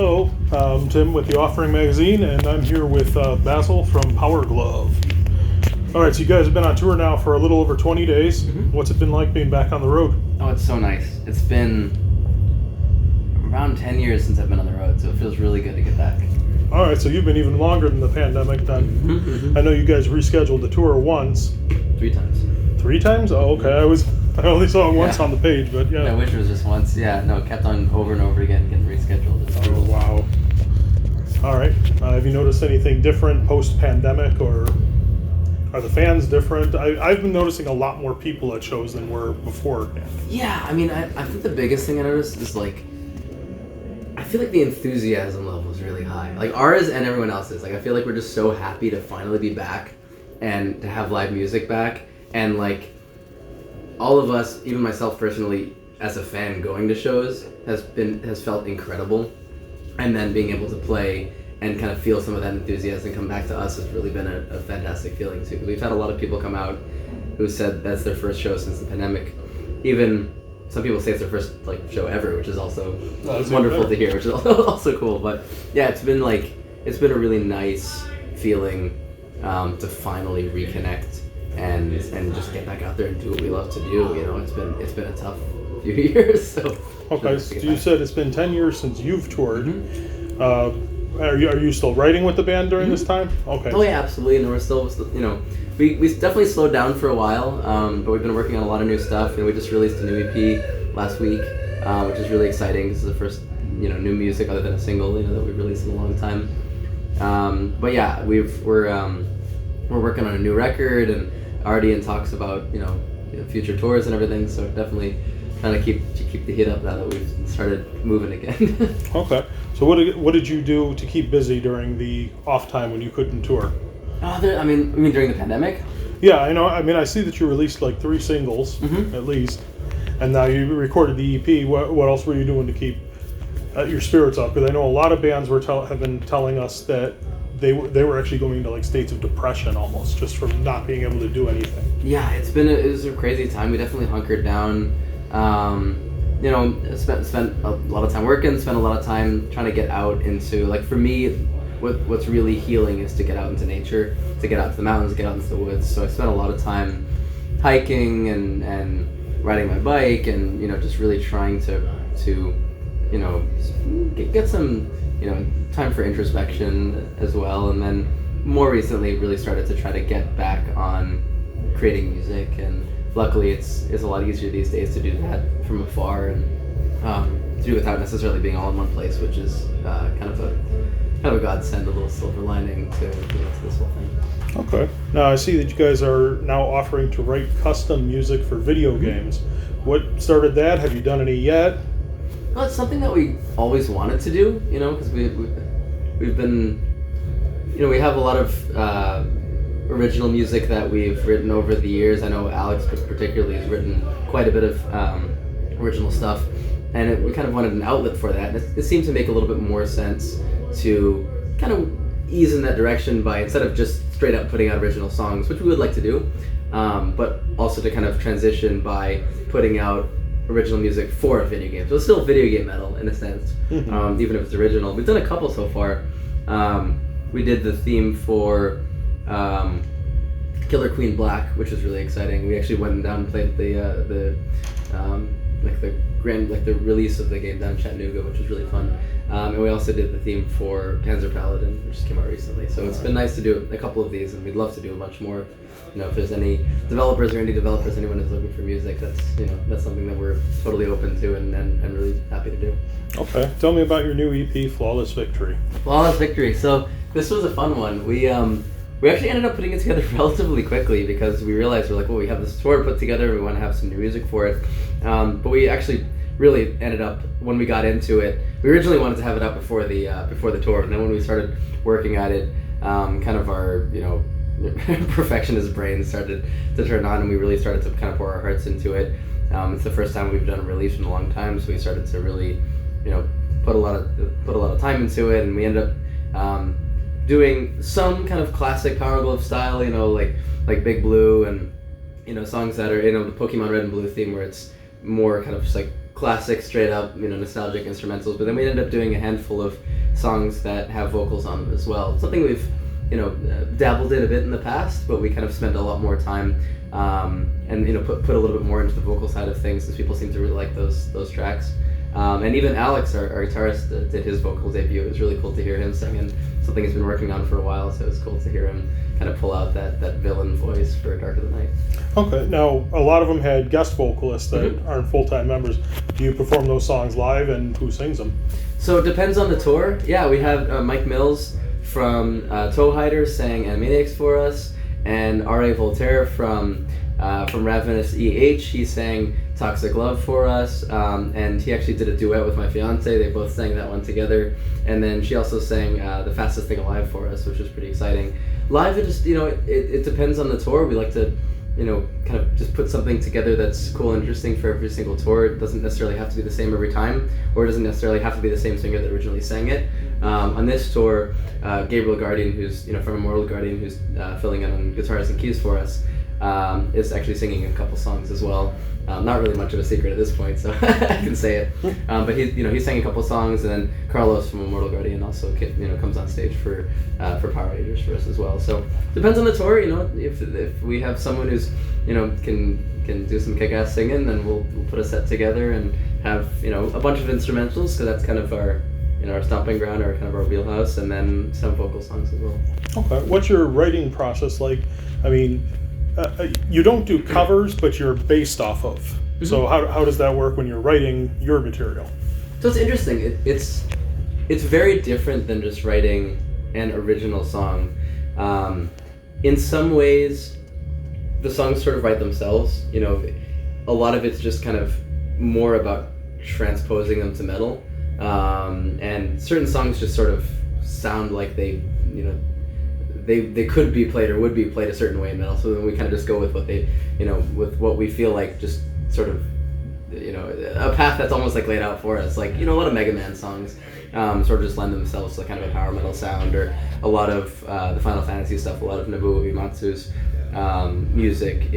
Hello, I'm Tim with the Offering Magazine, and I'm here with Bassil from Powerglove. All right, so you guys have been on tour now for a little over 20 days. Mm-hmm. What's it been like being back on the road? Oh, it's so nice. It's been around 10 years since I've been on the road, so it feels really good to get back. All right, so you've been even longer than the pandemic then. Mm-hmm. I know you guys rescheduled the tour once. 3 times. 3 times? Oh, okay. I only saw it once on the page, but yeah. I wish it was just once. Yeah, no, it kept on over and over again getting rescheduled. It's oh, wow. All right. Have you noticed anything different post-pandemic, or are the fans different? I've been noticing a lot more people at shows than were before. Yeah, I mean, I think the biggest thing I noticed is, like, I feel like the enthusiasm level is really high. Like, ours and everyone else's. Like, I feel like we're just so happy to finally be back and to have live music back. And, like, all of us, even myself personally, as a fan going to shows, has felt incredible. And then being able to play and kind of feel some of that enthusiasm come back to us has really been a fantastic feeling too. We've had a lot of people come out who said that's their first show since the pandemic. Even some people say it's their first show ever, which is also wonderful to hear, which is also cool. But yeah, it's been a really nice feeling to finally reconnect and just get back out there and do what we love to do. You know, it's been a tough few years. So okay, so you said it's been 10 years since you've toured. Mm-hmm. Are you still writing with the band during this time? Okay. Oh yeah, absolutely. And we're still you know, we definitely slowed down for a while, but we've been working on a lot of new stuff. And we just released a new EP last week, which is really exciting. This is the first new music other than a single that we've released in a long time. But yeah, we're working on a new record and already in talks about future tours and everything. So definitely trying to keep the heat up now that we've started moving again. Okay. So what did you do to keep busy during the off time when you couldn't tour? I mean during the pandemic? Yeah, I know. I mean, I see that you released 3 singles at least, and now you recorded the EP. What else were you doing to keep your spirits up? Because I know a lot of bands have been telling us that they were actually going into states of depression almost just from not being able to do anything. Yeah, it was a crazy time. We definitely hunkered down. Spent a lot of time working, spent a lot of time trying to get out into, for me, what's really healing is to get out into nature, to get out to the mountains, get out into the woods. So I spent a lot of time hiking and riding my bike and, just really trying to get some, time for introspection as well. And then more recently really started to try to get back on creating music, and luckily it's a lot easier these days to do that from afar and to do without necessarily being all in one place, which is kind of a godsend, a little silver lining to this whole thing. Okay. Now I see that you guys are now offering to write custom music for video games. What started that? Have you done any yet? Well, it's something that we always wanted to do, because we've been, we have a lot of original music that we've written over the years. I know Alex particularly has written quite a bit of original stuff, and we kind of wanted an outlet for that. And it seemed to make a little bit more sense to kind of ease in that direction by, instead of just straight up putting out original songs, which we would like to do, but also to kind of transition by putting out original music for a video game. So it's still video game metal in a sense, even if it's original. We've done a couple so far. We did the theme for Killer Queen Black, which was really exciting. We actually went down and played the release of the game down in Chattanooga, which was really fun. And we also did the theme for Panzer Paladin, which just came out recently. So it's been nice to do a couple of these, and we'd love to do a bunch more. If there's any developers or indie developers, anyone who's looking for music, that's something that we're totally open to and really happy to do. Okay. Tell me about your new EP, Flawless Victory. Flawless Victory. So this was a fun one. We actually ended up putting it together relatively quickly because we realized we have this tour put together, we want to have some new music for it. But we actually really ended up, when we got into it, we originally wanted to have it out before the tour, and then when we started working at it, kind of our perfectionist brain started to turn on, and we really started to kind of pour our hearts into it. It's the first time we've done a release in a long time, so we started to really, put a lot of time into it, and we ended up doing some kind of classic Powerglove style, like Big Blue, and songs that are the Pokemon Red and Blue theme, where it's more kind of just classic, straight up, nostalgic instrumentals. But then we ended up doing a handful of songs that have vocals on them as well. Something we've dabbled in a bit in the past, but we kind of spent a lot more time and put a little bit more into the vocal side of things, since people seem to really like those tracks. And even Alex, our guitarist, did his vocal debut. It was really cool to hear him sing, and something he's been working on for a while, so it was cool to hear him kind of pull out that villain voice for Dark of the Night. Okay, now a lot of them had guest vocalists that aren't full-time members. Do you perform those songs live, and who sings them? So it depends on the tour. Yeah, we have Mike Mills from Toehider sang Animaniacs for us, and R.A. Voltaire from Ravenous EH, he sang Toxic Love for us, and he actually did a duet with my fiance. They both sang that one together, and then she also sang The Fastest Thing Alive for us, which was pretty exciting. Live, it just, it depends on the tour. We like to, kind of just put something together that's cool and interesting for every single tour. It doesn't necessarily have to be the same every time, or it doesn't necessarily have to be the same singer that originally sang it. On this tour, Gabriel Guardian, who's from Immortal Guardian, who's filling in on guitars and keys for us, is actually singing a couple songs as well. Not really much of a secret at this point, so I can say it. But he sang a couple songs, and then Carlos from Immortal Guardian also comes on stage for Power Rangers for us as well. So depends on the tour. If we have someone who's can do some kick-ass singing, then we'll put a set together and have a bunch of instrumentals, because that's kind of our our stomping ground, or kind of our wheelhouse, and then some vocal songs as well. Okay, what's your writing process like? I mean, you don't do covers, but you're based off of. Mm-hmm. So how does that work when you're writing your material? So it's interesting. It's very different than just writing an original song. In some ways, the songs sort of write themselves. A lot of it's just kind of more about transposing them to metal. And certain songs just sort of sound like they could be played or would be played a certain way in metal. So then we kind of just go with what they, with what we feel like, just sort of, a path that's almost like laid out for us. Like, a lot of Mega Man songs sort of just lend themselves to kind of a power metal sound, or a lot of the Final Fantasy stuff, a lot of Nobuo Uematsu's music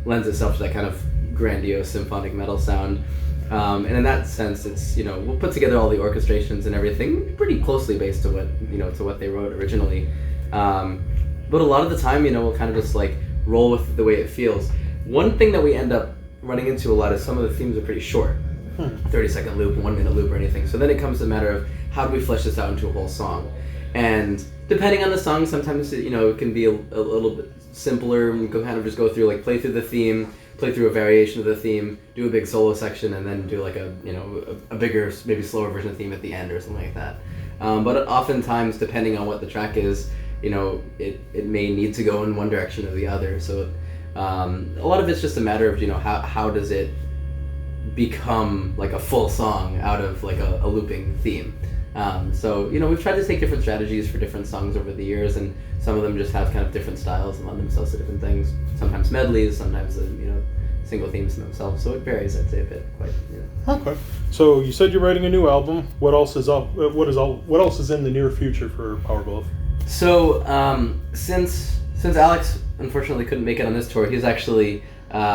lends itself to that kind of grandiose symphonic metal sound. And in that sense, it's, we'll put together all the orchestrations and everything pretty closely based to what they wrote originally. But a lot of the time, we'll kind of just like roll with the way it feels. One thing that we end up running into a lot is some of the themes are pretty short, 30-second loop, 1 minute loop, or anything. So then it comes to a matter of how do we flesh this out into a whole song. And depending on the song, sometimes it can be a little bit simpler. We can kind of just go through, like, play through the theme, play through a variation of the theme, do a big solo section, and then do like a bigger, maybe slower version of the theme at the end or something like that. But oftentimes, depending on what the track is, it may need to go in one direction or the other. So a lot of it's just a matter of how does it become like a full song out of like a looping theme. So we've tried to take different strategies for different songs over the years, and some of them just have kind of different styles and lend themselves to different things. Sometimes medleys, sometimes single themes in themselves. So it varies, I'd say, a bit. Quite. Okay. So you said you're writing a new album. What else is up? What else is in the near future for Powerglove? So since Alex unfortunately couldn't make it on this tour, he's actually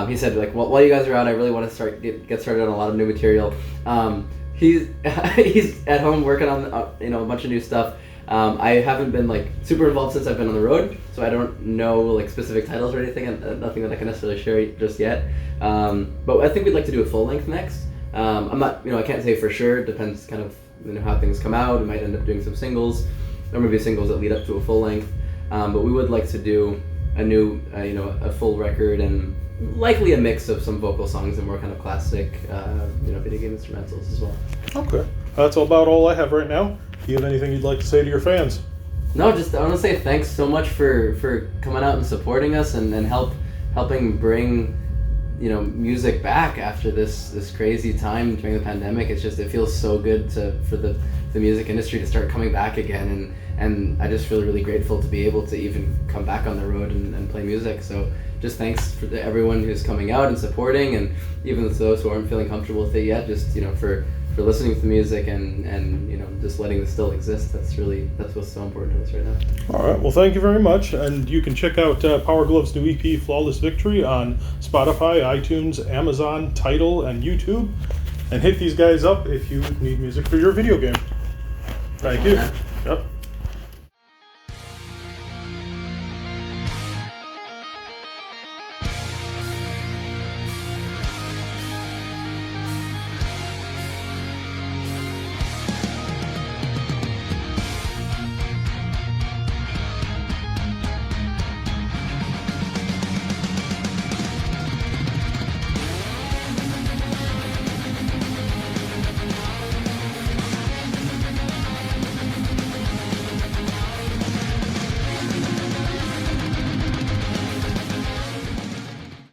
he said, like, while you guys are out, I really want to get started on a lot of new material. He's at home working on a bunch of new stuff. I haven't been like super involved since I've been on the road, so I don't know like specific titles or anything, and nothing that I can necessarily share just yet. But I think we'd like to do a full length next. I'm not, I can't say for sure. It depends kind of how things come out. We might end up doing some singles, or maybe singles that lead up to a full length. But we would like to do a new, a full record, and likely a mix of some vocal songs and more kind of classic, video game instrumentals as well. Okay, that's about all I have right now. Do you have anything you'd like to say to your fans? No, just I want to say thanks so much for coming out and supporting us, and helping bring music back after this crazy time during the pandemic. It feels so good for the music industry to start coming back again, and I just feel really grateful to be able to even come back on the road and play music. So just thanks to everyone who's coming out and supporting, and even to those who aren't feeling comfortable with it yet, just for listening to the music and just letting this still exist. That's what's so important to us right now. All right, well, thank you very much, and you can check out Powerglove's new EP, Flawless Victory, on Spotify, iTunes, Amazon, Tidal, and YouTube. And hit these guys up if you need music for your video game. Thank you. Yep.